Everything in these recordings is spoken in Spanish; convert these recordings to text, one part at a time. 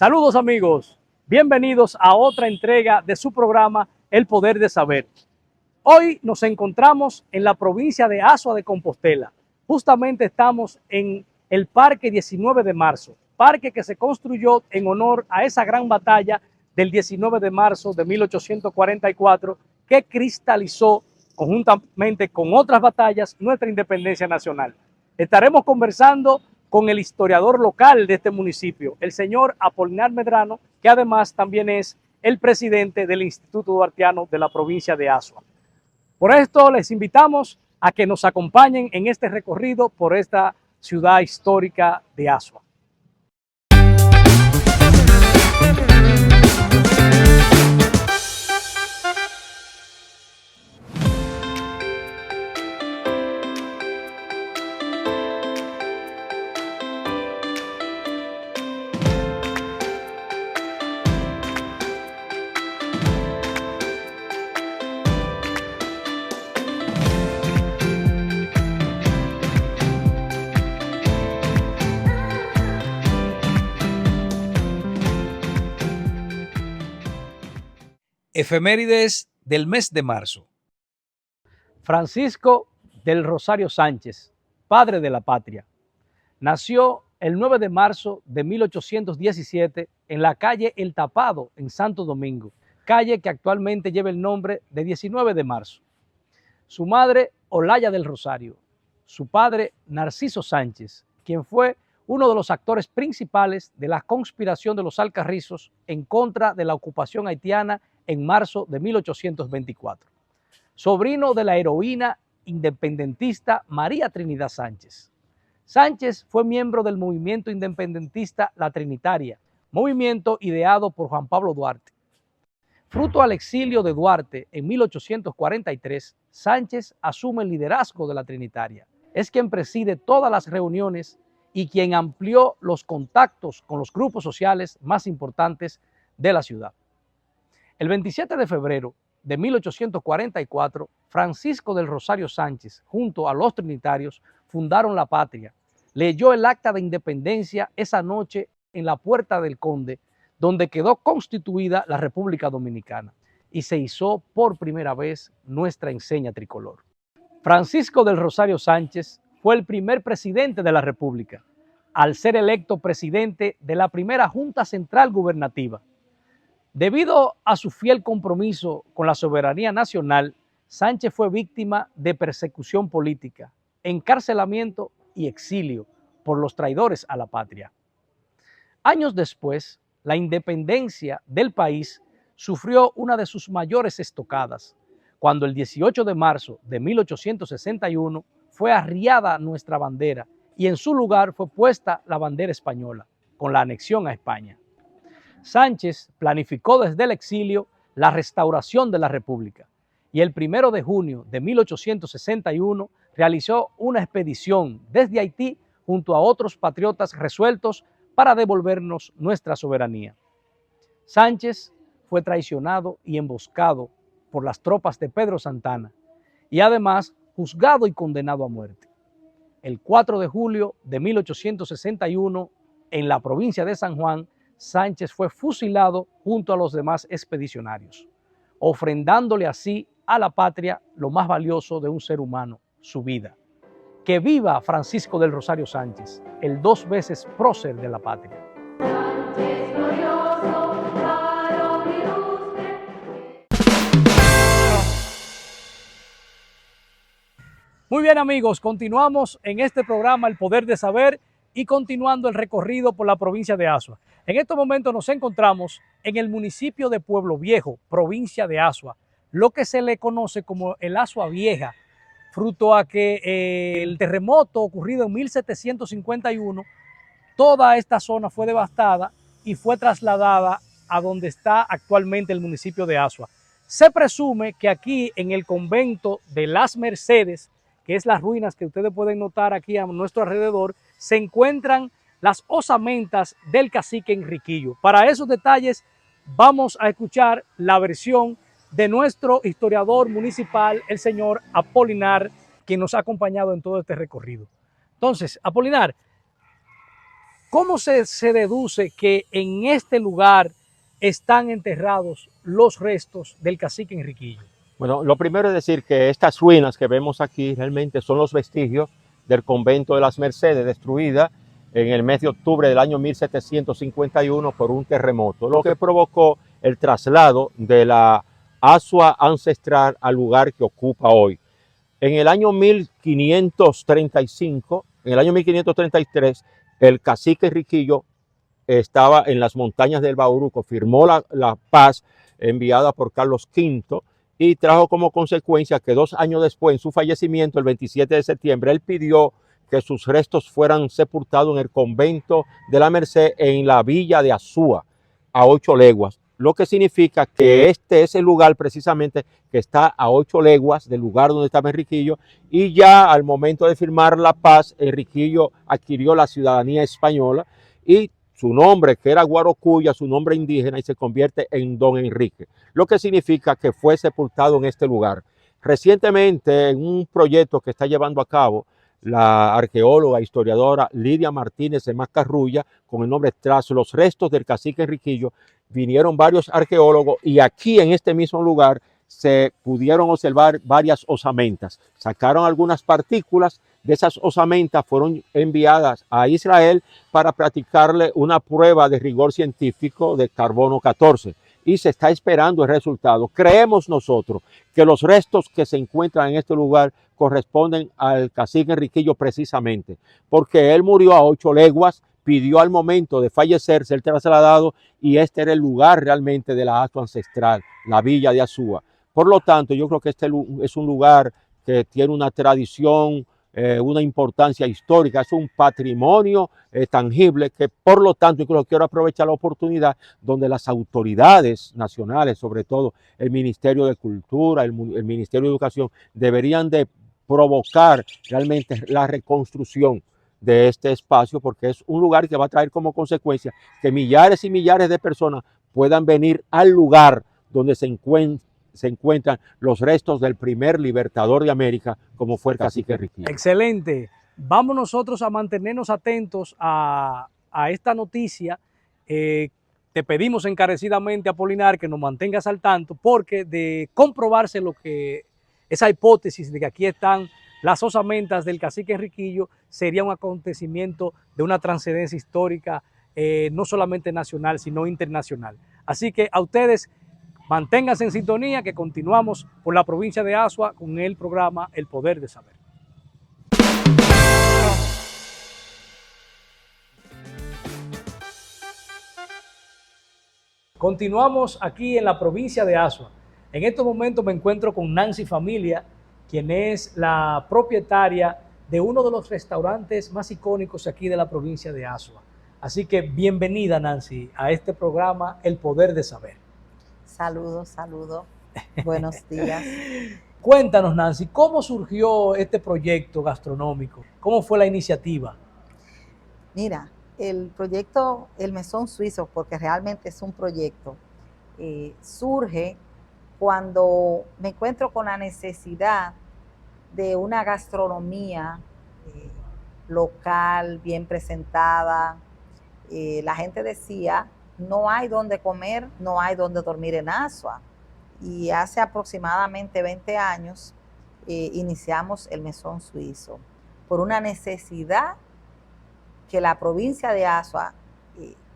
Saludos amigos, bienvenidos a otra entrega de su programa El Poder de Saber. Hoy nos encontramos en la provincia de Azua de Compostela. Justamente estamos en el Parque 19 de Marzo, parque que se construyó en honor a esa gran batalla del 19 de marzo de 1844 que cristalizó conjuntamente con otras batallas nuestra independencia nacional. Estaremos conversando con el historiador local de este municipio, el señor Apolinar Medrano, que además también es el presidente del Instituto Duartiano de la provincia de Azua. Por esto les invitamos a que nos acompañen en este recorrido por esta ciudad histórica de Azua. Efemérides del mes de marzo. Francisco del Rosario Sánchez, padre de la patria, nació el 9 de marzo de 1817 en la calle El Tapado, en Santo Domingo, calle que actualmente lleva el nombre de 19 de marzo. Su madre, Olaya del Rosario, su padre, Narciso Sánchez, quien fue uno de los actores principales de la conspiración de los Alcarrizos en contra de la ocupación haitiana en marzo de 1824. Sobrino de la heroína independentista María Trinidad Sánchez. Sánchez fue miembro del movimiento independentista La Trinitaria, movimiento ideado por Juan Pablo Duarte. Fruto al exilio de Duarte en 1843, Sánchez asume el liderazgo de La Trinitaria. Es quien preside todas las reuniones y quien amplió los contactos con los grupos sociales más importantes de la ciudad. El 27 de febrero de 1844, Francisco del Rosario Sánchez, junto a los trinitarios, fundaron la patria. Leyó el acta de independencia esa noche en la Puerta del Conde, donde quedó constituida la República Dominicana y se izó por primera vez nuestra enseña tricolor. Francisco del Rosario Sánchez fue el primer presidente de la República, al ser electo presidente de la primera Junta Central Gubernativa. Debido a su fiel compromiso con la soberanía nacional, Sánchez fue víctima de persecución política, encarcelamiento y exilio por los traidores a la patria. Años después, la independencia del país sufrió una de sus mayores estocadas, cuando el 18 de marzo de 1861 fue arriada nuestra bandera y en su lugar fue puesta la bandera española, con la anexión a España. Sánchez planificó desde el exilio la restauración de la República y el 1 de junio de 1861 realizó una expedición desde Haití junto a otros patriotas resueltos para devolvernos nuestra soberanía. Sánchez fue traicionado y emboscado por las tropas de Pedro Santana y además juzgado y condenado a muerte. El 4 de julio de 1861, en la provincia de San Juan, Sánchez fue fusilado junto a los demás expedicionarios, ofrendándole así a la patria lo más valioso de un ser humano, su vida. Que viva Francisco del Rosario Sánchez, el 2 veces prócer de la patria. Muy bien amigos, continuamos en este programa El Poder de Saber y continuando el recorrido por la provincia de Azua. En estos momentos nos encontramos en el municipio de Pueblo Viejo, provincia de Azua, lo que se le conoce como el Azua Vieja, fruto a que el terremoto ocurrido en 1751, toda esta zona fue devastada y fue trasladada a donde está actualmente el municipio de Azua. Se presume que aquí en el convento de las Mercedes, que es las ruinas que ustedes pueden notar aquí a nuestro alrededor, se encuentran las osamentas del cacique Enriquillo. Para esos detalles vamos a escuchar la versión de nuestro historiador municipal, el señor Apolinar, quien nos ha acompañado en todo este recorrido. Entonces, Apolinar, ¿Cómo se deduce que en este lugar están enterrados los restos del cacique Enriquillo? Bueno, lo primero es decir que estas ruinas que vemos aquí realmente son los vestigios del convento de las Mercedes, destruida en el mes de octubre del año 1751 por un terremoto, lo que provocó el traslado de la asua ancestral al lugar que ocupa hoy. En el año 1535, en el año 1533, el cacique Enriquillo estaba en las montañas del Bauruco, firmó la paz enviada por Carlos V y trajo como consecuencia que 2 años después, en su fallecimiento, el 27 de septiembre, él pidió que sus restos fueran sepultados en el convento de la Merced en la villa de Azúa, a 8 leguas, lo que significa que este es el lugar precisamente que está a 8 leguas del lugar donde estaba Enriquillo, y ya al momento de firmar la paz, Enriquillo adquirió la ciudadanía española y su nombre, que era Guarocuya, su nombre indígena, y se convierte en Don Enrique, lo que significa que fue sepultado en este lugar. Recientemente, en un proyecto que está llevando a cabo la arqueóloga e historiadora Lidia Martínez de Mascarrulla, con el nombre Tras los restos del cacique Enriquillo, vinieron varios arqueólogos y aquí en este mismo lugar se pudieron observar varias osamentas. Sacaron algunas partículas de esas osamentas, fueron enviadas a Israel para practicarle una prueba de rigor científico de carbono 14 y se está esperando el resultado. Creemos nosotros que los restos que se encuentran en este lugar corresponden al cacique Enriquillo precisamente, porque él murió a 8 leguas, pidió al momento de fallecer ser trasladado y este era el lugar realmente de la asua ancestral, la villa de Azúa. Por lo tanto, yo creo que este es un lugar que tiene una tradición, una importancia histórica, es un patrimonio tangible que por lo tanto yo quiero aprovechar la oportunidad donde las autoridades nacionales, sobre todo el Ministerio de Cultura, el Ministerio de Educación, deberían de provocar realmente la reconstrucción de este espacio, porque es un lugar que va a traer como consecuencia que millares y millares de personas puedan venir al lugar donde se encuentran los restos del primer libertador de América, como fue el cacique Enriquillo. Excelente. Vamos nosotros a mantenernos atentos a esta noticia. Te pedimos encarecidamente, Apolinar, que nos mantengas al tanto, porque de comprobarse lo que esa hipótesis de que aquí están las osamentas del cacique Enriquillo sería un acontecimiento de una trascendencia histórica, no solamente nacional, sino internacional. Así que a ustedes, manténganse en sintonía, que continuamos por la provincia de Azua con el programa El Poder de Saber. Continuamos aquí en la provincia de Azua. En estos momentos me encuentro con Nancy Familia, quien es la propietaria de uno de los restaurantes más icónicos aquí de la provincia de Azua. Así que bienvenida, Nancy, a este programa El Poder de Saber. Saludos, saludos. Buenos días. Cuéntanos, Nancy, ¿cómo surgió este proyecto gastronómico? ¿Cómo fue la iniciativa? Mira, el proyecto El Mesón Suizo, porque realmente es un proyecto, surge cuando me encuentro con la necesidad de una gastronomía local, bien presentada. La gente decía, no hay donde comer, no hay donde dormir en Azua. Y hace aproximadamente 20 años iniciamos el Mesón Suizo por una necesidad que la provincia de Azua,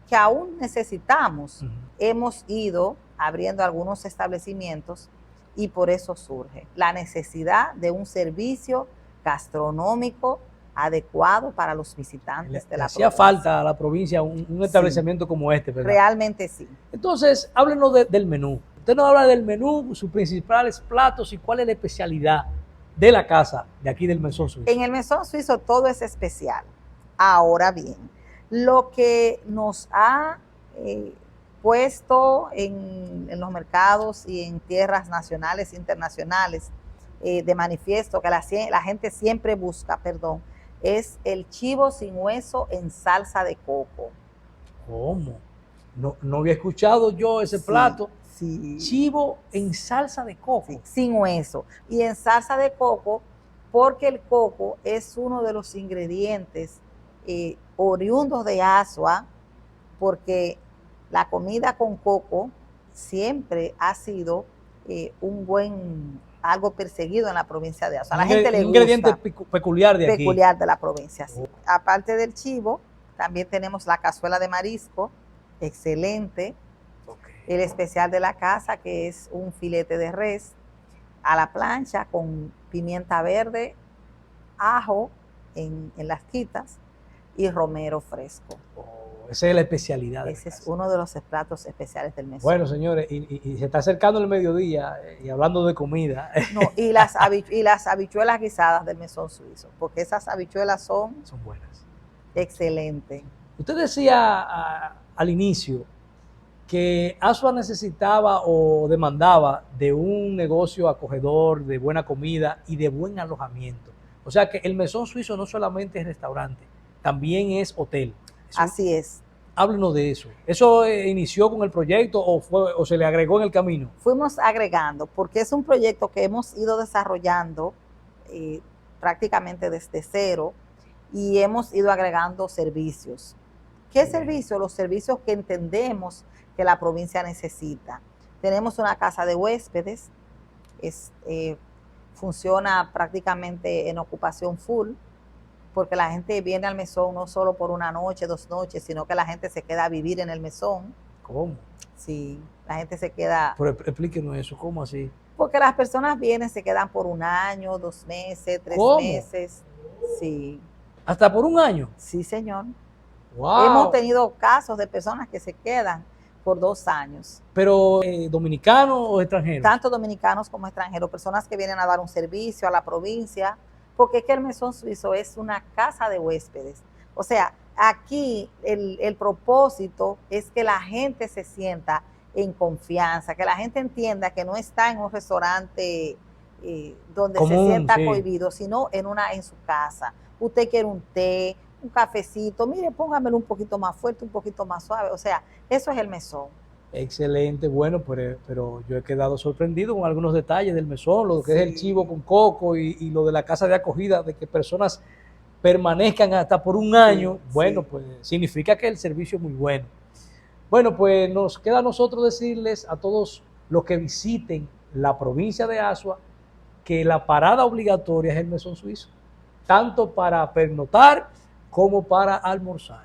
que aún necesitamos, hemos ido abriendo algunos establecimientos y por eso surge la necesidad de un servicio gastronómico adecuado para los visitantes de la provincia. Hacía falta a la provincia un establecimiento como este, ¿verdad? Realmente sí. Entonces, háblenos del menú. Usted nos habla del menú, sus principales platos y cuál es la especialidad de la casa de aquí del Mesón Suizo. En el Mesón Suizo todo es especial. Ahora bien, lo que nos ha puesto en los mercados y en tierras nacionales e internacionales de manifiesto que la gente siempre busca, es el chivo sin hueso en salsa de coco. ¿Cómo? No había escuchado yo ese plato. Sí. Chivo en salsa de coco. Sí, sin hueso. Y en salsa de coco, porque el coco es uno de los ingredientes oriundos de Asua, porque la comida con coco siempre ha sido algo perseguido en la provincia de Asua. A la gente le Un ingrediente gusta, peculiar de aquí. peculiar de la provincia, sí. Aparte del chivo, también tenemos la cazuela de marisco, excelente. El especial de la casa, que es un filete de res a la plancha con pimienta verde, ajo en las quitas y romero fresco. Esa es la especialidad. Ese es uno de los platos especiales del mesón. Bueno, señores, y se está acercando el mediodía y hablando de comida. No, y las habichuelas guisadas del mesón suizo, porque esas habichuelas son buenas. Excelentes. Usted decía al inicio que Asua necesitaba o demandaba de un negocio acogedor, de buena comida y de buen alojamiento. O sea que el mesón suizo no solamente es restaurante, también es hotel. Así es. Háblenos de eso. ¿Eso inició con el proyecto o se le agregó en el camino? Fuimos agregando, porque es un proyecto que hemos ido desarrollando prácticamente desde cero y hemos ido agregando servicios. ¿Qué servicios? Los servicios que entendemos que la provincia necesita. Tenemos una casa de huéspedes, funciona prácticamente en ocupación full, porque la gente viene al mesón no solo por una noche, 2 noches, sino que la gente se queda a vivir en el mesón. ¿Cómo? Sí, la gente se queda... Pero explíquenos eso, ¿cómo así? Porque las personas vienen, se quedan por 1 año, 2 meses, 3 ¿Cómo? meses. Sí. ¿Hasta por 1 año? Sí, señor. Wow. Hemos tenido casos de personas que se quedan por 2 años. ¿Pero dominicanos o extranjeros? Tanto dominicanos como extranjeros, personas que vienen a dar un servicio a la provincia, porque es que el mesón suizo es una casa de huéspedes. O sea, aquí el propósito es que la gente se sienta en confianza, que la gente entienda que no está en un restaurante donde común, se sienta cohibido, sino en su casa. Usted quiere un té, un cafecito, mire, póngamelo un poquito más fuerte, un poquito más suave. O sea, eso es el mesón. Excelente, bueno, pero yo he quedado sorprendido con algunos detalles del mesón, lo que es el chivo con coco y lo de la casa de acogida, de que personas permanezcan hasta por 1 año. Bueno, pues significa que el servicio es muy bueno. Bueno, pues nos queda a nosotros decirles a todos los que visiten la provincia de Asua que la parada obligatoria es el mesón suizo, tanto para pernoctar como para almorzar.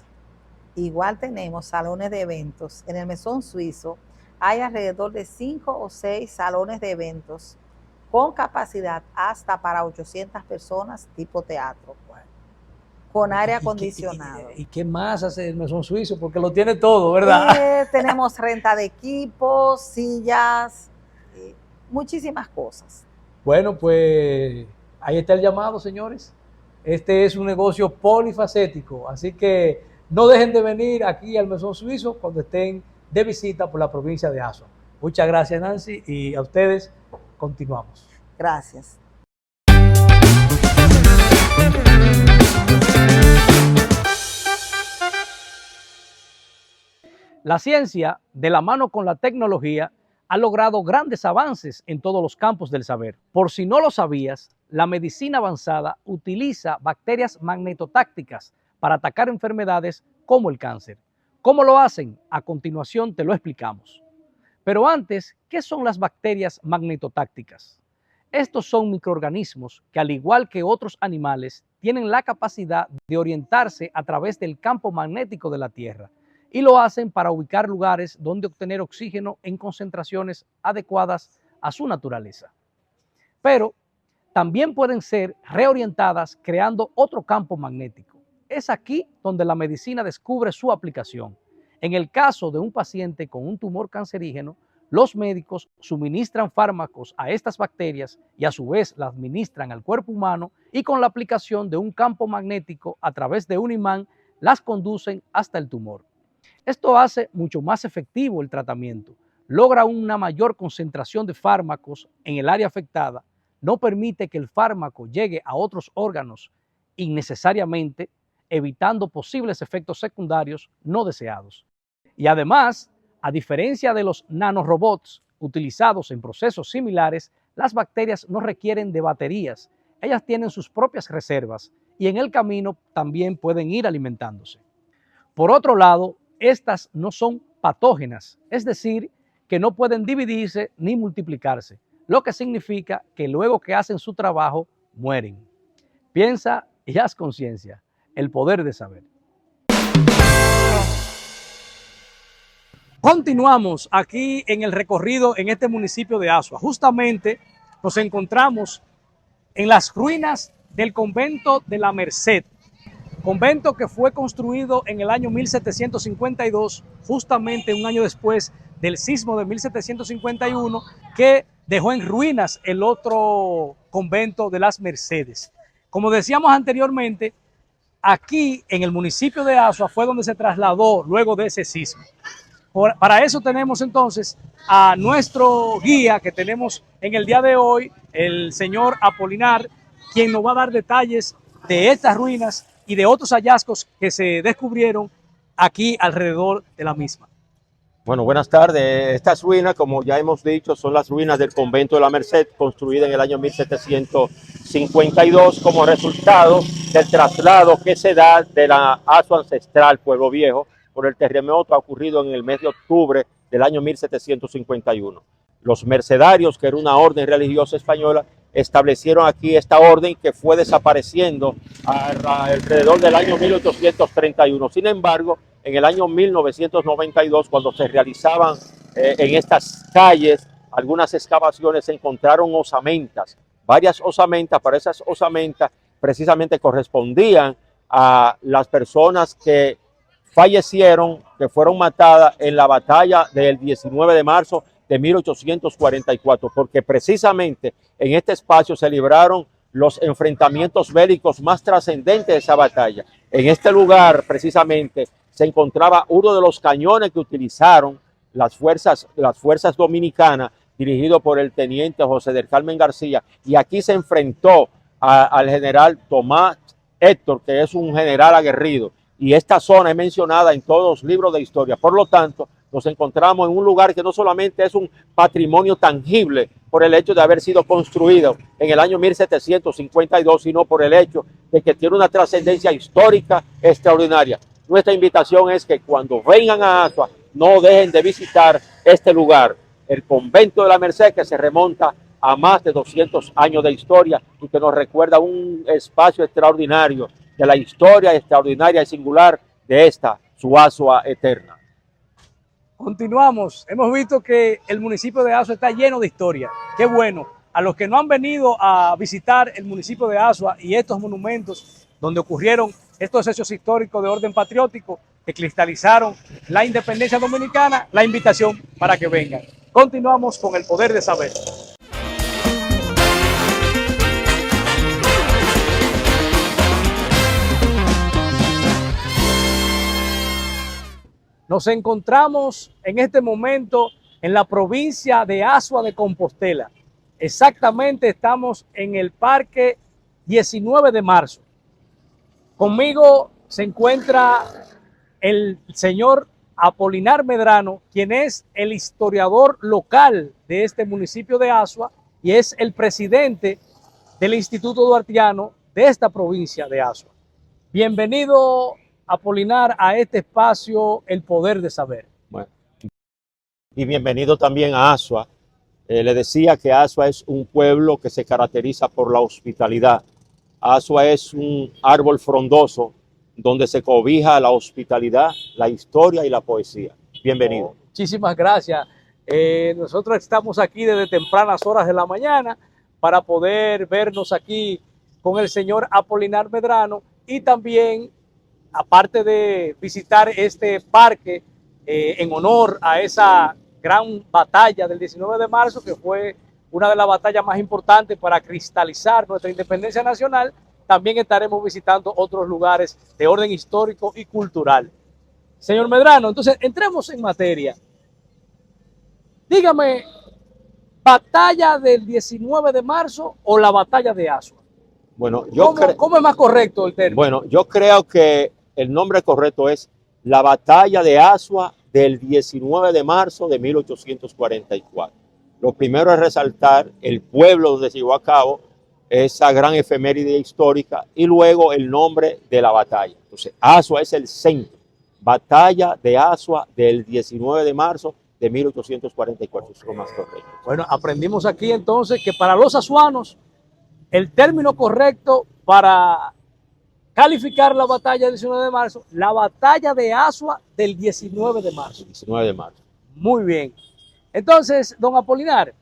Igual tenemos salones de eventos. En el mesón suizo hay alrededor de 5 o 6 salones de eventos con capacidad hasta para 800 personas, tipo teatro, con aire acondicionado. ¿Y qué más hace el mesón suizo? Porque lo tiene todo, ¿verdad? Tenemos renta de equipos, sillas, muchísimas cosas. Bueno, pues ahí está el llamado, señores. Este es un negocio polifacético, así que no dejen de venir aquí al mesón suizo cuando estén de visita por la provincia de Asua. Muchas gracias, Nancy, y a ustedes continuamos. Gracias. La ciencia, de la mano con la tecnología, ha logrado grandes avances en todos los campos del saber. Por si no lo sabías, la medicina avanzada utiliza bacterias magnetotácticas para atacar enfermedades como el cáncer. ¿Cómo lo hacen? A continuación te lo explicamos. Pero antes, ¿qué son las bacterias magnetotácticas? Estos son microorganismos que, al igual que otros animales, tienen la capacidad de orientarse a través del campo magnético de la Tierra y lo hacen para ubicar lugares donde obtener oxígeno en concentraciones adecuadas a su naturaleza. Pero también pueden ser reorientadas creando otro campo magnético. Es aquí donde la medicina descubre su aplicación. En el caso de un paciente con un tumor cancerígeno, los médicos suministran fármacos a estas bacterias y a su vez las administran al cuerpo humano y con la aplicación de un campo magnético a través de un imán las conducen hasta el tumor. Esto hace mucho más efectivo el tratamiento, logra una mayor concentración de fármacos en el área afectada, no permite que el fármaco llegue a otros órganos innecesariamente, evitando posibles efectos secundarios no deseados. Y además, a diferencia de los nanorobots utilizados en procesos similares, las bacterias no requieren de baterías, ellas tienen sus propias reservas y en el camino también pueden ir alimentándose. Por otro lado, estas no son patógenas, es decir, que no pueden dividirse ni multiplicarse, lo que significa que luego que hacen su trabajo, mueren. Piensa y haz conciencia, el poder de saber. Continuamos aquí en el recorrido en este municipio de Azua. Justamente nos encontramos en las ruinas del convento de la Merced, convento que fue construido en el año 1752, justamente un año después del sismo de 1751, que dejó en ruinas el otro convento de las Mercedes. Como decíamos anteriormente, aquí en el municipio de Azua fue donde se trasladó luego de ese sismo. Para eso tenemos entonces a nuestro guía que tenemos en el día de hoy, el señor Apolinar, quien nos va a dar detalles de estas ruinas y de otros hallazgos que se descubrieron aquí alrededor de la misma. Bueno, buenas tardes. Estas ruinas, como ya hemos dicho, son las ruinas del convento de la Merced, construida en el año 1752 como resultado del traslado que se da de la Azua ancestral, Pueblo Viejo, por el terremoto ocurrido en el mes de octubre del año 1751. Los mercedarios, que era una orden religiosa española, establecieron aquí esta orden que fue desapareciendo alrededor del año 1831. Sin embargo, en el año 1992, cuando se realizaban en estas calles algunas excavaciones, se encontraron osamentas, varias osamentas, pero esas osamentas precisamente correspondían a las personas que fallecieron, que fueron matadas en la batalla del 19 de marzo de 1844, porque precisamente en este espacio se libraron los enfrentamientos bélicos más trascendentes de esa batalla. En este lugar precisamente se encontraba uno de los cañones que utilizaron las fuerzas dominicanas, dirigido por el teniente José del Carmen García, y aquí se enfrentó al general Tomás Héctor, que es un general aguerrido, y esta zona es mencionada en todos los libros de historia. Por lo tanto, nos encontramos en un lugar que no solamente es un patrimonio tangible por el hecho de haber sido construido en el año 1752, sino por el hecho de que tiene una trascendencia histórica extraordinaria. Nuestra invitación es que cuando vengan a Azua no dejen de visitar este lugar, el convento de la Merced, que se remonta a más de 200 años de historia y que nos recuerda un espacio extraordinario de la historia extraordinaria y singular de esta, su Azua eterna. Continuamos. Hemos visto que el municipio de Azua está lleno de historia. Qué bueno. A los que no han venido a visitar el municipio de Azua y estos monumentos donde ocurrieron estos hechos históricos de orden patriótico que cristalizaron la independencia dominicana, la invitación para que vengan. Continuamos con el poder de saber. Nos encontramos en este momento en la provincia de Azua de Compostela. Exactamente estamos en el Parque 19 de marzo. Conmigo se encuentra el señor Apolinar Medrano, quien es el historiador local de este municipio de Azua y es el presidente del Instituto Duartiano de esta provincia de Azua. Bienvenido, Apolinar, a este espacio, El Poder de Saber. Bueno, y bienvenido también a Azua. Le decía que Azua es un pueblo que se caracteriza por la hospitalidad. Azua es un árbol frondoso donde se cobija la hospitalidad, la historia y la poesía. Bienvenido. Muchísimas gracias. Nosotros estamos aquí desde tempranas horas de la mañana para poder vernos aquí con el señor Apolinar Medrano y también, aparte de visitar este parque en honor a esa gran batalla del 19 de marzo, que fue una de las batallas más importantes para cristalizar nuestra independencia nacional, también estaremos visitando otros lugares de orden histórico y cultural. Señor Medrano, entonces entremos en materia. Dígame, ¿batalla del 19 de marzo o la batalla de Azua? Bueno, ¿Cómo es más correcto el término? Bueno, yo creo que el nombre correcto es la batalla de Azua del 19 de marzo de 1844. Lo primero es resaltar el pueblo donde se llevó a cabo esa gran efeméride histórica, y luego el nombre de la batalla. Entonces, Azua es el centro. Batalla de Azua del 19 de marzo de 1844, es lo más correcto. Bueno, aprendimos aquí entonces que para los azuanos el término correcto para calificar la batalla del 19 de marzo, la batalla de Azua del 19 de marzo. 19 de marzo. Muy bien. Entonces, don Apolinar,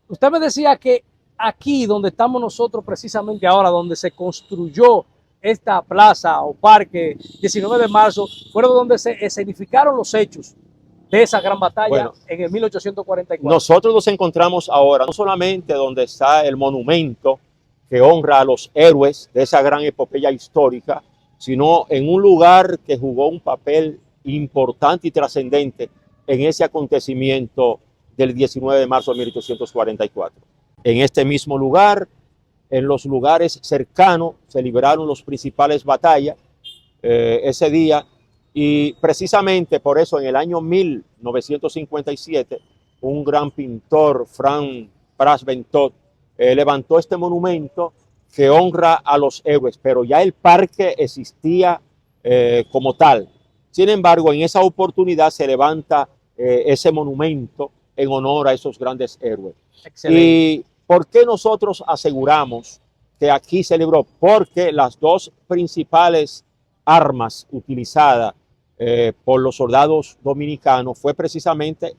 usted me decía que aquí donde estamos nosotros precisamente ahora, donde se construyó esta plaza o parque 19 de marzo, fueron donde se escenificaron los hechos de esa gran batalla en el 1844. Nosotros nos encontramos ahora no solamente donde está el monumento que honra a los héroes de esa gran epopeya histórica, sino en un lugar que jugó un papel importante y trascendente en ese acontecimiento del 19 de marzo de 1844. En este mismo lugar, en los lugares cercanos, se libraron las principales batallas ese día, y precisamente por eso en el año 1957, un gran pintor, Franz Pras Ventot, levantó este monumento que honra a los héroes, pero ya el parque existía como tal. Sin embargo, en esa oportunidad se levanta ese monumento en honor a esos grandes héroes. Excelente. ¿Y por qué nosotros aseguramos que aquí se libró? Porque las dos principales armas utilizadas por los soldados dominicanos fue precisamente,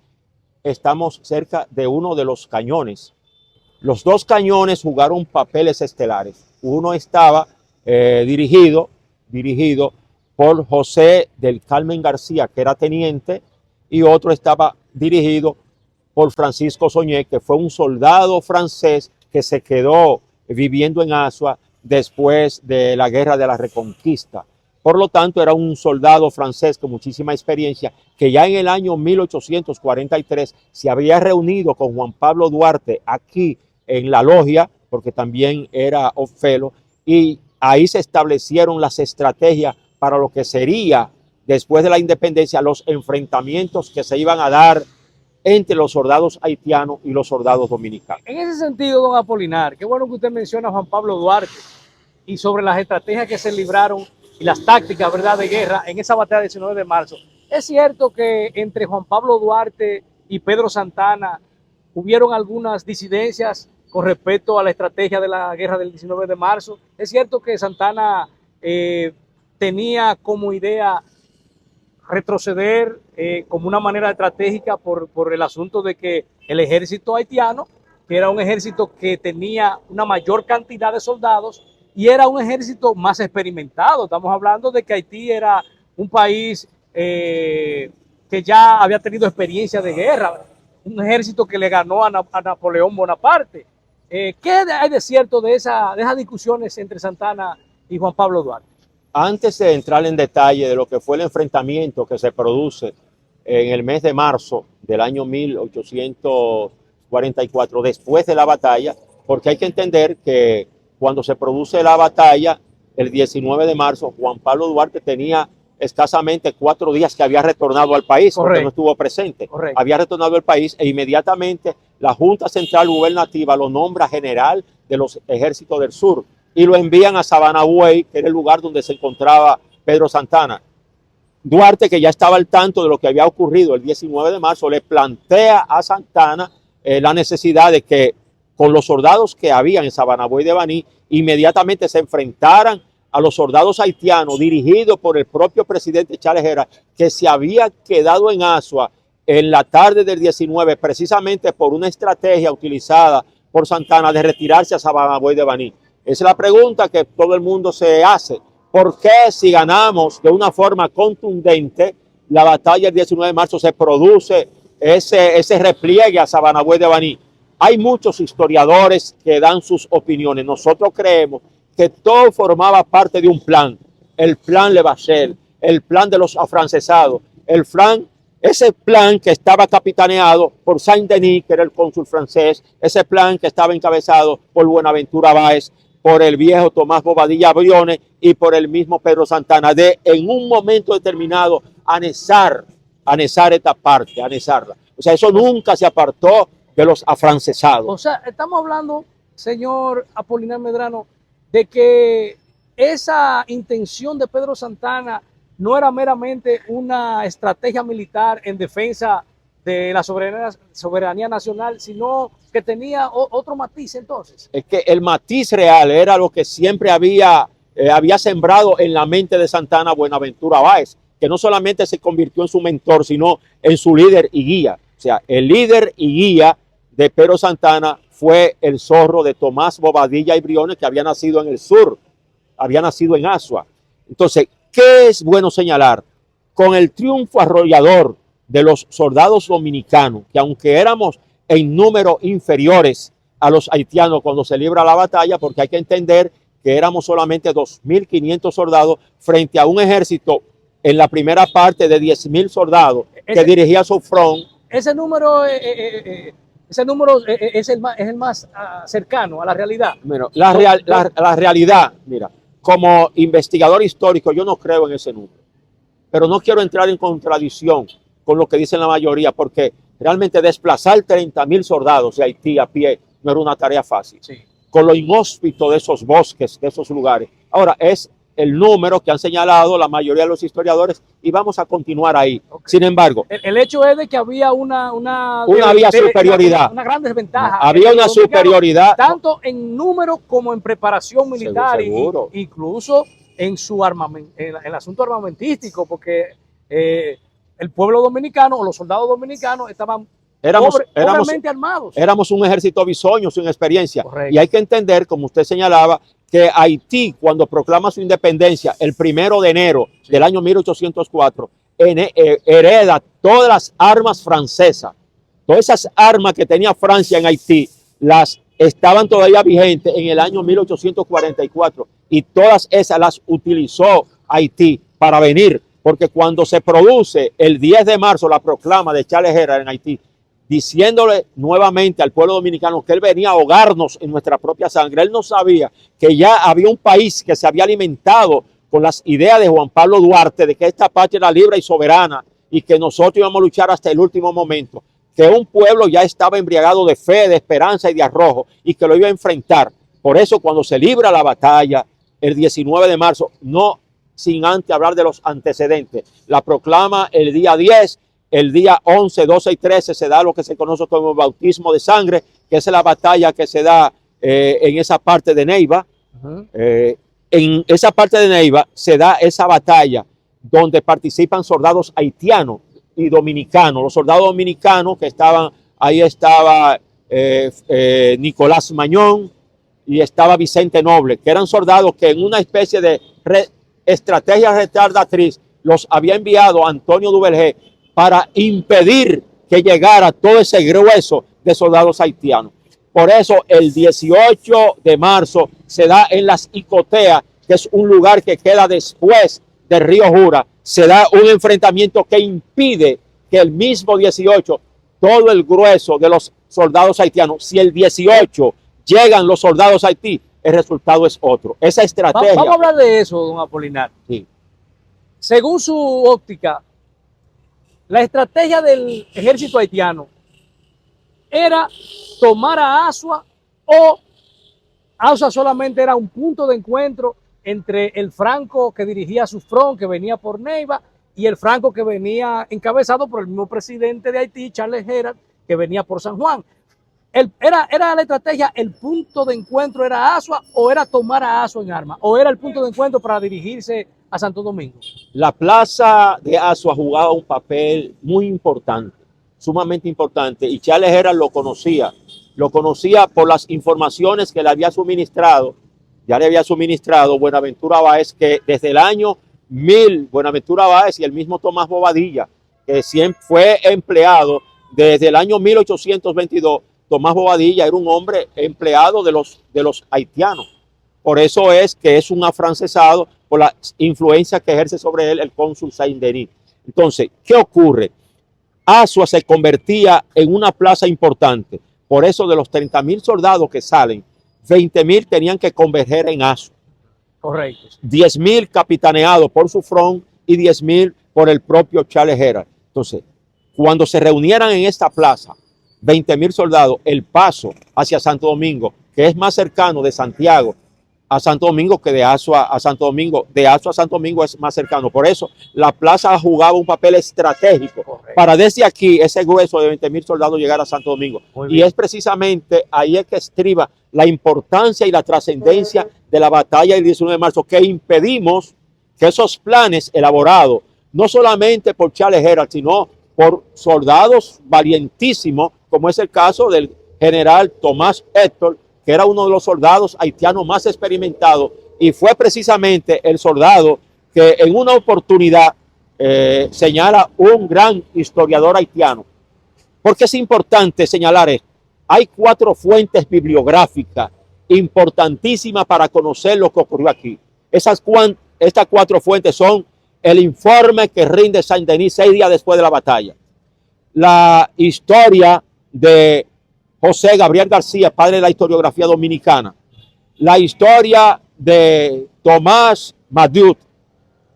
estamos cerca de uno de los cañones. Los dos cañones jugaron papeles estelares. Uno estaba dirigido por José del Carmen García, que era teniente, y otro estaba dirigido por Francisco Soñé, que fue un soldado francés que se quedó viviendo en Azua después de la Guerra de la Reconquista. Por lo tanto, era un soldado francés con muchísima experiencia, que ya en el año 1843 se había reunido con Juan Pablo Duarte aquí en la logia, porque también era Ofelo, y ahí se establecieron las estrategias para lo que sería, después de la independencia, los enfrentamientos que se iban a dar entre los soldados haitianos y los soldados dominicanos. En ese sentido, don Apolinar, qué bueno que usted menciona a Juan Pablo Duarte y sobre las estrategias que se libraron y las tácticas, ¿verdad?, de guerra en esa batalla del 19 de marzo. Es cierto que entre Juan Pablo Duarte y Pedro Santana hubieron algunas disidencias con respecto a la estrategia de la guerra del 19 de marzo. Es cierto que Santana tenía como idea retroceder como una manera estratégica por el asunto de que el ejército haitiano, que era un ejército que tenía una mayor cantidad de soldados y era un ejército más experimentado. Estamos hablando de que Haití era un país que ya había tenido experiencia de guerra, un ejército que le ganó a Napoleón Bonaparte. ¿Qué hay de cierto de esas discusiones entre Santana y Juan Pablo Duarte? Antes de entrar en detalle de lo que fue el enfrentamiento que se produce en el mes de marzo del año 1844, después de la batalla, porque hay que entender que cuando se produce la batalla, el 19 de marzo, Juan Pablo Duarte tenía escasamente 4 días que había retornado al país. Correcto. Porque no estuvo presente. Correcto. Había retornado al país e inmediatamente la Junta Central Gubernativa lo nombra general de los ejércitos del sur y lo envían a Sabanagüey, que era el lugar donde se encontraba Pedro Santana. Duarte, que ya estaba al tanto de lo que había ocurrido el 19 de marzo, le plantea a Santana la necesidad de que con los soldados que habían en Sabanagüey de Baní, inmediatamente se enfrentaran a los soldados haitianos dirigidos por el propio presidente Charles Herrera, que se había quedado en Azua en la tarde del 19, precisamente por una estrategia utilizada por Santana de retirarse a Sabanagüey de Baní. Esa es la pregunta que todo el mundo se hace. ¿Por qué si ganamos de una forma contundente la batalla del 19 de marzo se produce ese repliegue a Sabanagüey de Baní? Hay muchos historiadores que dan sus opiniones. Nosotros creemos que todo formaba parte de un plan. El plan Levasseur, el plan de los afrancesados, ese plan que estaba capitaneado por Saint-Denis, que era el cónsul francés, ese plan que estaba encabezado por Buenaventura Báez, por el viejo Tomás Bobadilla Briones y por el mismo Pedro Santana, de en un momento determinado anexar esta parte, anexarla. O sea, eso nunca se apartó de los afrancesados. O sea, estamos hablando señor Apolinar Medrano, de que esa intención de Pedro Santana no era meramente una estrategia militar en defensa de la soberanía nacional, sino que tenía otro matiz entonces? Es que el matiz real era lo que siempre había sembrado en la mente de Santana Buenaventura Báez, que no solamente se convirtió en su mentor, sino en su líder y guía. O sea, el líder y guía de Pedro Santana fue el zorro de Tomás Bobadilla y Briones, que había nacido en el sur, había nacido en Azua. Entonces, ¿qué es bueno señalar? Con el triunfo arrollador de los soldados dominicanos, que aunque éramos en número inferiores a los haitianos cuando se libra la batalla, porque hay que entender que éramos solamente 2.500 soldados frente a un ejército en la primera parte de 10.000 soldados que dirigía su front. Ese número es el más cercano a la realidad. Bueno, la realidad, mira, como investigador histórico, yo no creo en ese número, pero no quiero entrar en contradicción con lo que dicen la mayoría, porque realmente desplazar 30.000 soldados de Haití a pie no era una tarea fácil. Sí. Con lo inhóspito de esos bosques, de esos lugares. Ahora, es el número que han señalado la mayoría de los historiadores y vamos a continuar ahí. Okay. Sin embargo, el hecho es de que había una superioridad. Una gran desventaja. Había una superioridad. Tanto en número como en preparación militar. Seguro. Incluso en su armamento, en el asunto armamentístico, porque el pueblo dominicano o los soldados dominicanos estaban pobremente armados. Éramos un ejército bisoño, sin experiencia. Correcto. Y hay que entender, como usted señalaba, que Haití, cuando proclama su independencia el 1 de enero del año 1804, hereda todas las armas francesas. Todas esas armas que tenía Francia en Haití, las estaban todavía vigentes en el año 1844 y todas esas las utilizó Haití para venir, porque cuando se produce el 10 de marzo la proclama de Charles Herrera en Haití, diciéndole nuevamente al pueblo dominicano que él venía a ahogarnos en nuestra propia sangre. Él no sabía que ya había un país que se había alimentado con las ideas de Juan Pablo Duarte de que esta patria era libre y soberana y que nosotros íbamos a luchar hasta el último momento, que un pueblo ya estaba embriagado de fe, de esperanza y de arrojo y que lo iba a enfrentar. Por eso cuando se libra la batalla el 19 de marzo, no sin antes hablar de los antecedentes, la proclama el día 10, el día 11, 12 y 13 se da lo que se conoce como el bautismo de sangre, que es la batalla que se da en esa parte de Neiva. En esa parte de Neiva se da esa batalla donde participan soldados haitianos y dominicanos. Los soldados dominicanos que estaban, ahí estaba Nicolás Mañón y estaba Vicente Noble, que eran soldados que en una especie de estrategia retardatriz los había enviado Antonio Duvergé para impedir que llegara todo ese grueso de soldados haitianos. Por eso el 18 de marzo se da en las Icoteas, que es un lugar que queda después del río Jura, se da un enfrentamiento que impide que el mismo 18, todo el grueso de los soldados haitianos, si el 18 llegan los soldados a Haití, el resultado es otro. Esa estrategia. Vamos a hablar de eso, don Apolinar. Sí. Según su óptica, la estrategia del ejército haitiano era tomar a Azua, o Azua solamente era un punto de encuentro entre el Franco que dirigía su front, que venía por Neiva, y el Franco que venía encabezado por el mismo presidente de Haití, Charles Herrera, que venía por San Juan. Era la estrategia, el punto de encuentro era Azua, o era tomar a Azua en armas, o era el punto de encuentro para dirigirse a Santo Domingo. La plaza de Azua jugaba un papel muy importante, sumamente importante, y Charles Herrera lo conocía por las informaciones que le había suministrado, Buenaventura Báez, que desde el año 1000, Buenaventura Báez y el mismo Tomás Bobadilla, que siempre fue empleado desde el año 1822, Tomás Bobadilla era un hombre empleado de los haitianos. Por eso es que es un afrancesado por la influencia que ejerce sobre él el cónsul Saint-Denis. Entonces, ¿qué ocurre? Azua se convertía en una plaza importante. Por eso de los 30.000 soldados que salen, 20.000 tenían que converger en Azua. Correcto. 10.000 capitaneados por su front y 10.000 por el propio Charles Herrera. Entonces, cuando se reunieran en esta plaza, 20.000 soldados, el paso hacia Santo Domingo que es más cercano de Santiago a Santo Domingo que de Azua a Santo Domingo. De Azua a Santo Domingo es más cercano. Por eso la plaza jugaba un papel estratégico. Correcto. Para desde aquí, ese grueso de 20,000 soldados llegar a Santo Domingo. Y es precisamente ahí es que estriba la importancia y la trascendencia de la batalla del 19 de marzo, que impedimos que esos planes elaborados, no solamente por Charles Herald, sino por soldados valientísimos, como es el caso del general Tomás Héctor, que era uno de los soldados haitianos más experimentados, y fue precisamente el soldado que en una oportunidad señala un gran historiador haitiano. Porque es importante señalar esto. Hay 4 fuentes bibliográficas importantísimas para conocer lo que ocurrió aquí. Estas 4 fuentes son el informe que rinde Saint-Denis 6 días después de la batalla, la historia de José Gabriel García, padre de la historiografía dominicana, la historia de Tomás Madiut,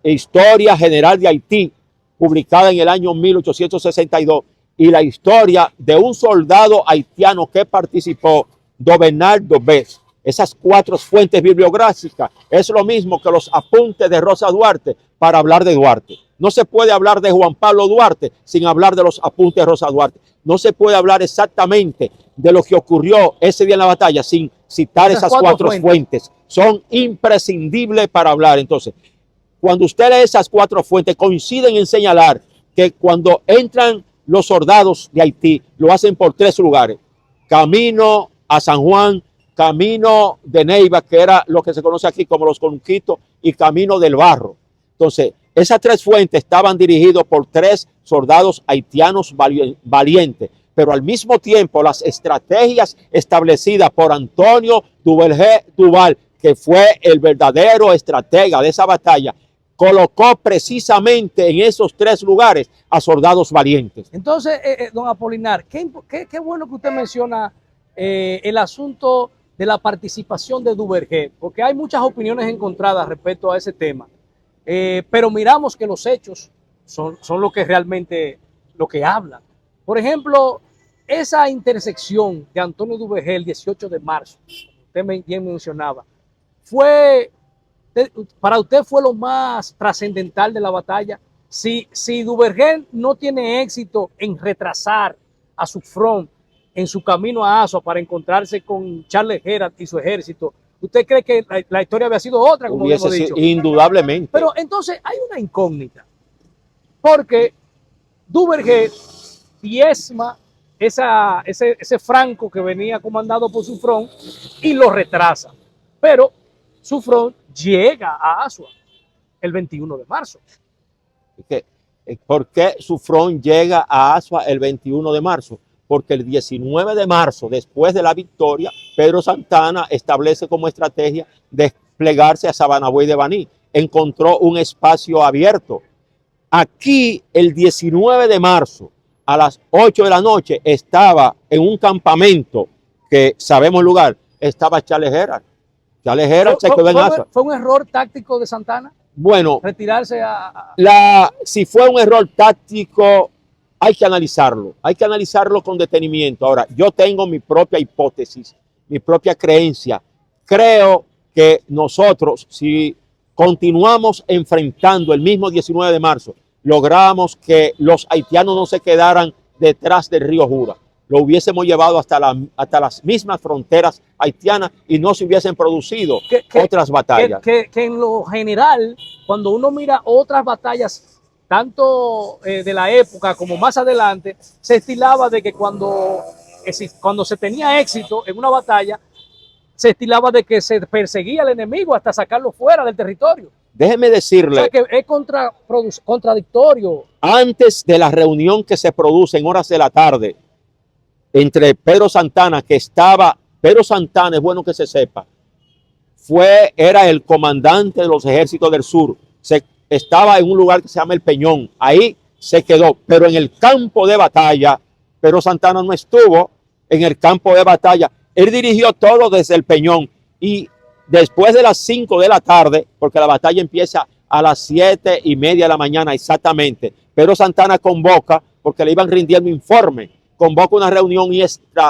Historia General de Haití, publicada en el año 1862, y la historia de un soldado haitiano que participó, Bernardo Bess. Esas 4 fuentes bibliográficas es lo mismo que los apuntes de Rosa Duarte para hablar de Duarte. No se puede hablar de Juan Pablo Duarte sin hablar de los apuntes de Rosa Duarte. No se puede hablar exactamente de lo que ocurrió ese día en la batalla sin citar esas 4 fuentes. Son imprescindibles para hablar. Entonces, cuando usted lee esas 4 fuentes, coinciden en señalar que cuando entran los soldados de Haití, lo hacen por 3 lugares. Camino a San Juan, camino de Neiva, que era lo que se conoce aquí como los Conquitos, y camino del Barro. Entonces, esas 3 fuentes estaban dirigidos por 3 soldados haitianos valientes, pero al mismo tiempo las estrategias establecidas por Antonio Duval, que fue el verdadero estratega de esa batalla, colocó precisamente en esos 3 lugares a soldados valientes. Entonces, don Apolinar, qué bueno que usted menciona el asunto de la participación de Duvergé, porque hay muchas opiniones encontradas respecto a ese tema, pero miramos que los hechos son lo que realmente lo que hablan. Por ejemplo, esa intersección de Antonio Duvergé el 18 de marzo, usted bien mencionaba, para usted fue lo más trascendental de la batalla. Si Duvergé no tiene éxito en retrasar a su front en su camino a Azua para encontrarse con Charles Herald y su ejército, ¿usted cree que la historia había sido otra, como hemos dicho? Indudablemente. Pero entonces hay una incógnita, porque Duvergé diezma ese franco que venía comandado por su front y lo retrasa, pero su front llega a Azua el 21 de marzo. ¿Por qué su front llega a Azua el 21 de marzo? Porque el 19 de marzo, después de la victoria, Pedro Santana establece como estrategia desplegarse a Sabanabuey de Baní. Encontró un espacio abierto. Aquí, el 19 de marzo, a las 8 de la noche, estaba en un campamento, que sabemos el lugar, estaba Charles Herald. Charles Herald se quedó en Azua. ¿Fue un error táctico de Santana? Bueno, retirarse si fue un error táctico, hay que analizarlo con detenimiento. Ahora, yo tengo mi propia hipótesis, mi propia creencia. Creo que nosotros, si continuamos enfrentando el mismo 19 de marzo, logramos que los haitianos no se quedaran detrás del río Jura. Lo hubiésemos llevado hasta las mismas fronteras haitianas y no se hubiesen producido otras batallas. Que en lo general, cuando uno mira otras batallas, tanto de la época como más adelante, se estilaba de que cuando se tenía éxito en una batalla, se estilaba de que se perseguía al enemigo hasta sacarlo fuera del territorio. Déjeme decirle, o sea, que es contradictorio. Antes de la reunión que se produce en horas de la tarde entre Pedro Santana, Pedro Santana, es bueno que se sepa, era el comandante de los ejércitos del sur. Estaba en un lugar que se llama El Peñón, ahí se quedó, pero en el campo de batalla, Pedro Santana no estuvo en el campo de batalla, él dirigió todo desde El Peñón, y después de las 5 de la tarde, porque la batalla empieza a las 7:30 de la mañana exactamente, Pedro Santana convoca, porque le iban rindiendo informe, convoca una reunión y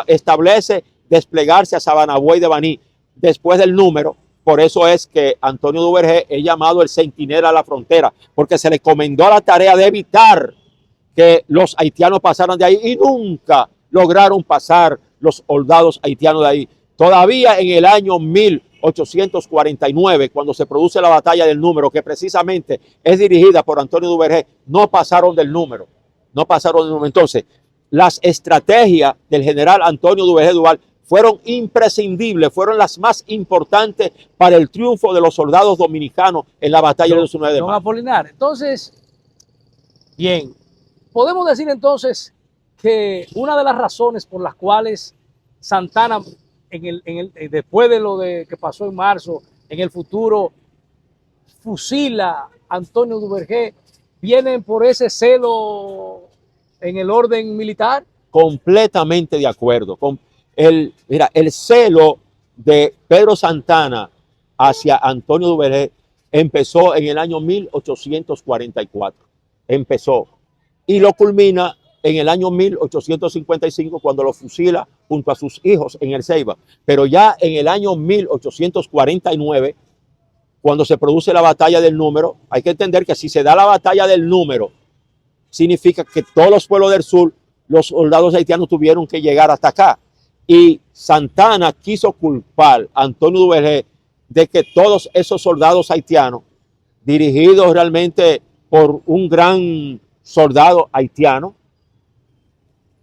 establece desplegarse a Sabanabuey de Baní después del número. Por eso es que Antonio Duvergé es llamado el centinela a la frontera, porque se le encomendó la tarea de evitar que los haitianos pasaran de ahí y nunca lograron pasar los soldados haitianos de ahí. Todavía en el año 1849, cuando se produce la batalla del número, que precisamente es dirigida por Antonio Duvergé, no pasaron del número. No pasaron del número. Entonces, las estrategias del general Antonio Duvergé Duval fueron imprescindibles, fueron las más importantes para el triunfo de los soldados dominicanos en la batalla del 19 de Don mayo. Apolinar, entonces, bien, podemos decir entonces que una de las razones por las cuales Santana, después de lo que pasó en marzo, en el futuro, fusila a Antonio Duvergé, vienen por ese celo en el orden militar. Completamente de acuerdo. Mira, el celo de Pedro Santana hacia Antonio Duvergé empezó en el año 1844. Empezó. Y lo culmina en el año 1855 cuando lo fusila junto a sus hijos en el Ceiba. Pero ya en el año 1849, cuando se produce la batalla del número, hay que entender que si se da la batalla del número, significa que todos los pueblos del sur, los soldados haitianos tuvieron que llegar hasta acá. Y Santana quiso culpar a Antonio Duvergé de que todos esos soldados haitianos, dirigidos realmente por un gran soldado haitiano,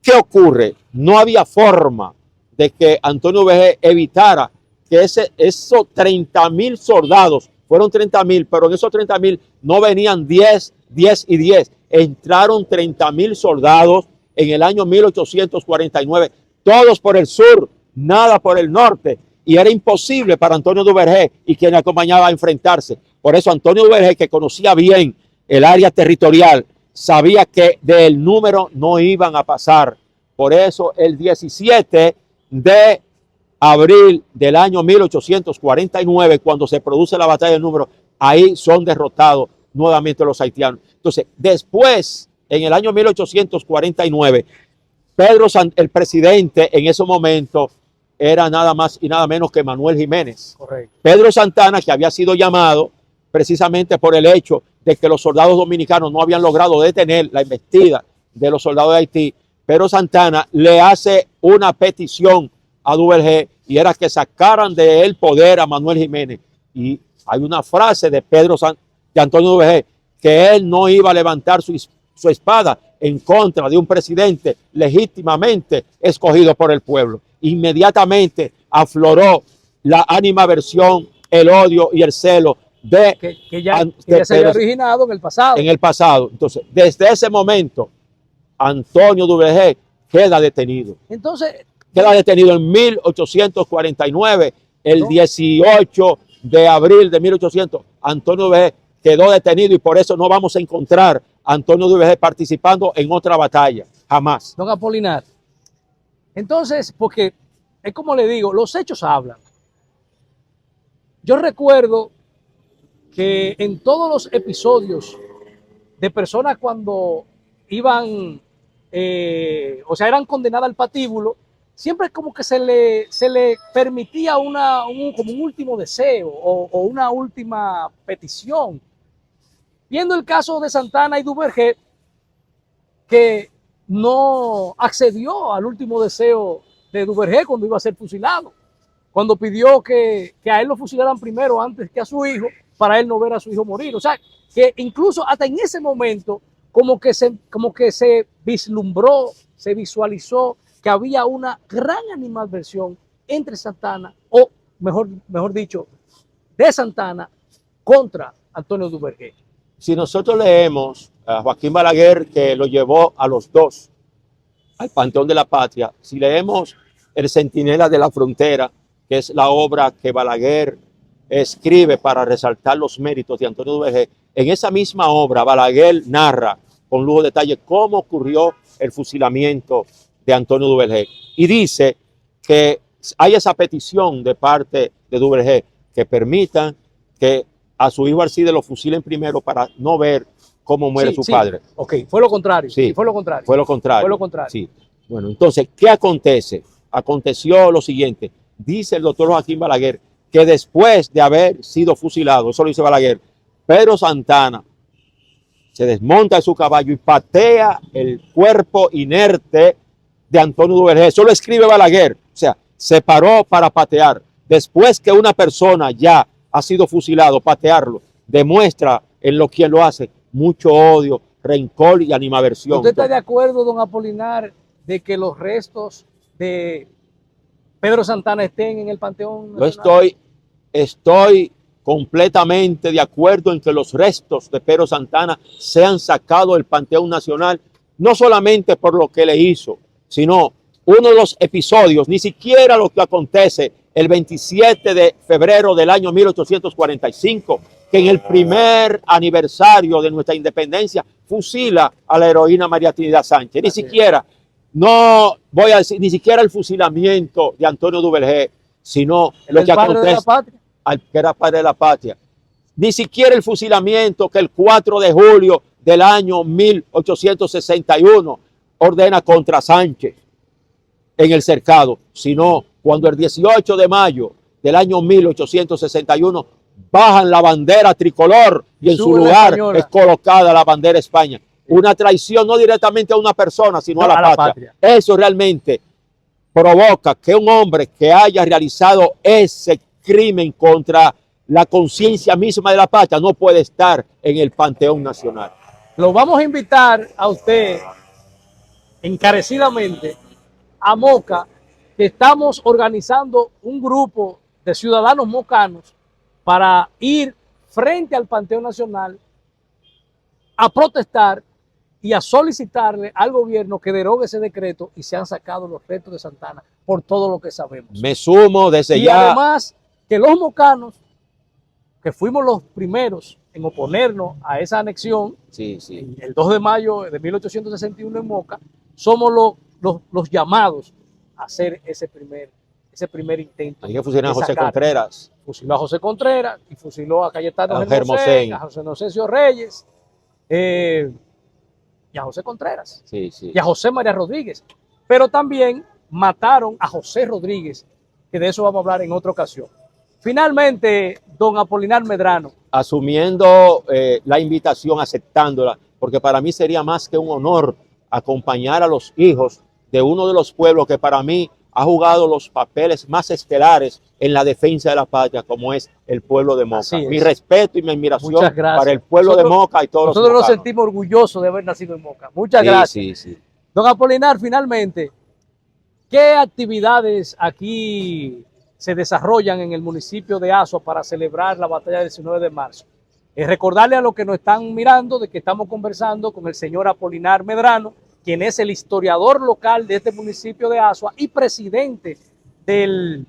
¿qué ocurre? No había forma de que Antonio Duvergé evitara que esos 30,000 soldados, fueron 30,000, pero en esos 30,000 no venían 10 y 10. Entraron 30,000 soldados en el año 1849, todos por el sur, nada por el norte, y era imposible para Antonio Duvergé y quien le acompañaba a enfrentarse. Por eso Antonio Duvergé, que conocía bien el área territorial, sabía que del número no iban a pasar. Por eso el 17 de abril del año 1849, cuando se produce la batalla del número, ahí son derrotados nuevamente los haitianos. Entonces, después, en el año 1849, el presidente en ese momento era nada más y nada menos que Manuel Jiménez. Correcto. Pedro Santana, que había sido llamado precisamente por el hecho de que los soldados dominicanos no habían logrado detener la embestida de los soldados de Haití, Pedro Santana le hace una petición a Duvergé y era que sacaran del poder a Manuel Jiménez. Y hay una frase de Antonio Duvergé, que él no iba a levantar su espada en contra de un presidente legítimamente escogido por el pueblo. Inmediatamente afloró la animadversión, el odio y el celo que ya se había originado en el pasado. En el pasado. Entonces, desde ese momento, Antonio Duvergé queda detenido. Entonces, queda detenido en 1849, el 18 de abril de 1800. Antonio Duvergé quedó detenido y por eso no vamos a encontrar a Antonio Duvergé participando en otra batalla, jamás. Don Apolinar, entonces, porque es como le digo, los hechos hablan. Yo recuerdo que en todos los episodios de personas cuando iban, eran condenadas al patíbulo, siempre como que se le permitía como un último deseo o una última petición. Viendo el caso de Santana y Duvergé, que no accedió al último deseo de Duvergé cuando iba a ser fusilado, cuando pidió que a él lo fusilaran primero antes que a su hijo, para él no ver a su hijo morir. O sea, que incluso hasta en ese momento como que se vislumbró, se visualizó que había una gran animadversión entre Santana, o mejor dicho, de Santana contra Antonio Duvergé. Si nosotros leemos a Joaquín Balaguer, que lo llevó a los dos al Panteón de la Patria, si leemos El Centinela de la Frontera, que es la obra que Balaguer escribe para resaltar los méritos de Antonio Duvergé, en esa misma obra Balaguer narra con lujo de detalle cómo ocurrió el fusilamiento de Antonio Duvergé y dice que hay esa petición de parte de Duvergé que permitan que a su hijo Alcide lo fusilen primero para no ver cómo muere su padre. Ok, fue lo contrario. Sí, fue lo contrario. Fue lo contrario. Fue lo contrario. Sí. Bueno, entonces, ¿qué acontece? aconteció lo siguiente. Dice el doctor Joaquín Balaguer que después de haber sido fusilado, eso lo dice Balaguer, Pedro Santana se desmonta de su caballo y patea el cuerpo inerte de Antonio Duvergé. Eso lo escribe Balaguer. O sea, se paró para patear. Después que una persona ya ha sido fusilado, patearlo demuestra en lo quien lo hace mucho odio, rencor y animaversión. ¿Usted está de acuerdo, don Apolinar, de que los restos de Pedro Santana estén en el Panteón Nacional? Yo estoy completamente de acuerdo en que los restos de Pedro Santana sean sacados del Panteón Nacional, no solamente por lo que le hizo, sino uno de los episodios, ni siquiera lo que acontece el 27 de febrero del año 1845, que en el primer aniversario de nuestra independencia fusila a la heroína María Trinidad Sánchez. Ni siquiera, no voy a decir, ni siquiera el fusilamiento de Antonio Duvergé, sino lo que acontece al que era padre de la patria. Ni siquiera el fusilamiento que el 4 de julio del año 1861 ordena contra Sánchez en el cercado, sino cuando el 18 de mayo del año 1861 bajan la bandera tricolor y en su lugar es colocada la bandera España. Una traición no directamente a una persona, sino a la patria. Eso realmente provoca que un hombre que haya realizado ese crimen contra la conciencia misma de la patria no puede estar en el Panteón Nacional. Lo vamos a invitar a usted encarecidamente a Moca, que estamos organizando un grupo de ciudadanos mocanos para ir frente al Panteón Nacional a protestar y a solicitarle al gobierno que derogue ese decreto y se han sacado los restos de Santana por todo lo que sabemos. Me sumo desde y ya. Además, que los mocanos, que fuimos los primeros en oponernos a esa anexión, el 2 de mayo de 1861 en Moca, somos los llamados a hacer ese primer intento. Hay que fusilar a José Contreras. Fusiló a José Contreras y fusiló a Cayetano Hermosén, a José Inocencio Reyes y a José Contreras y a José María Rodríguez. Pero también mataron a José Rodríguez, que de eso vamos a hablar en otra ocasión. Finalmente, don Apolinar Medrano. Asumiendo la invitación, aceptándola, porque para mí sería más que un honor acompañar a los hijos de uno de los pueblos que para mí ha jugado los papeles más estelares en la defensa de la patria, como es el pueblo de Moca. Mi respeto y mi admiración para el pueblo de Moca y todos los mocanos. Nosotros nos sentimos orgullosos de haber nacido en Moca. Muchas gracias. Don Apolinar, finalmente, ¿qué actividades aquí se desarrollan en el municipio de Azua para celebrar la batalla del 19 de marzo? Recordarle a los que nos están mirando de que estamos conversando con el señor Apolinar Medrano, quien es el historiador local de este municipio de Azua y presidente del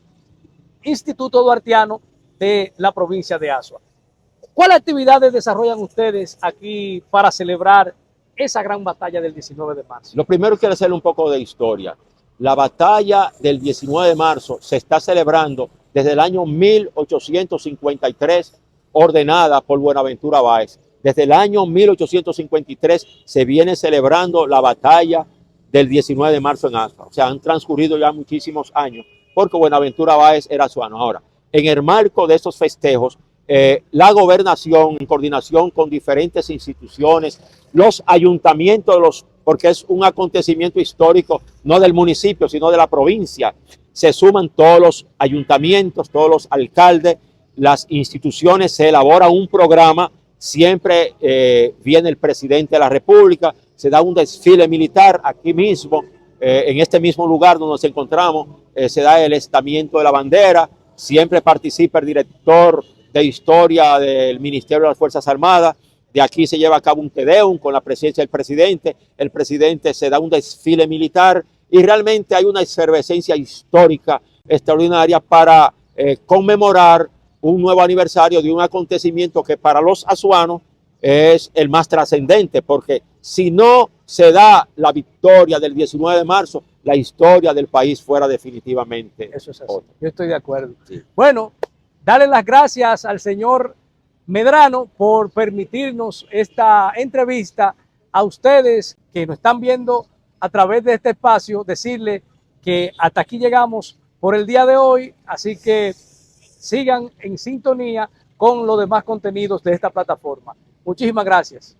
Instituto Duartiano de la provincia de Azua. ¿Cuáles actividades desarrollan ustedes aquí para celebrar esa gran batalla del 19 de marzo? Lo primero quiero hacerle un poco de historia. La batalla del 19 de marzo se está celebrando desde el año 1853, ordenada por Buenaventura Báez. Desde el año 1853 se viene celebrando la batalla del 19 de marzo en Azua. O sea, han transcurrido ya muchísimos años porque Buenaventura Báez era azuano. Ahora, en el marco de estos festejos, la gobernación, en coordinación con diferentes instituciones, los ayuntamientos, porque es un acontecimiento histórico, no del municipio, sino de la provincia, se suman todos los ayuntamientos, todos los alcaldes, las instituciones, se elabora un programa. Siempre viene el presidente de la República, se da un desfile militar aquí mismo, en este mismo lugar donde nos encontramos, se da el estamiento de la bandera, siempre participa el director de historia del Ministerio de las Fuerzas Armadas, de aquí se lleva a cabo un Te Deum con la presencia del presidente, el presidente se da un desfile militar y realmente hay una efervescencia histórica extraordinaria para conmemorar un nuevo aniversario de un acontecimiento que para los azuanos es el más trascendente, porque si no se da la victoria del 19 de marzo, la historia del país fuera definitivamente eso es así. Otra. Yo estoy de acuerdo. Sí. Bueno, darle las gracias al señor Medrano por permitirnos esta entrevista. A ustedes que nos están viendo a través de este espacio, decirle que hasta aquí llegamos por el día de hoy, así que sigan en sintonía con los demás contenidos de esta plataforma. Muchísimas gracias.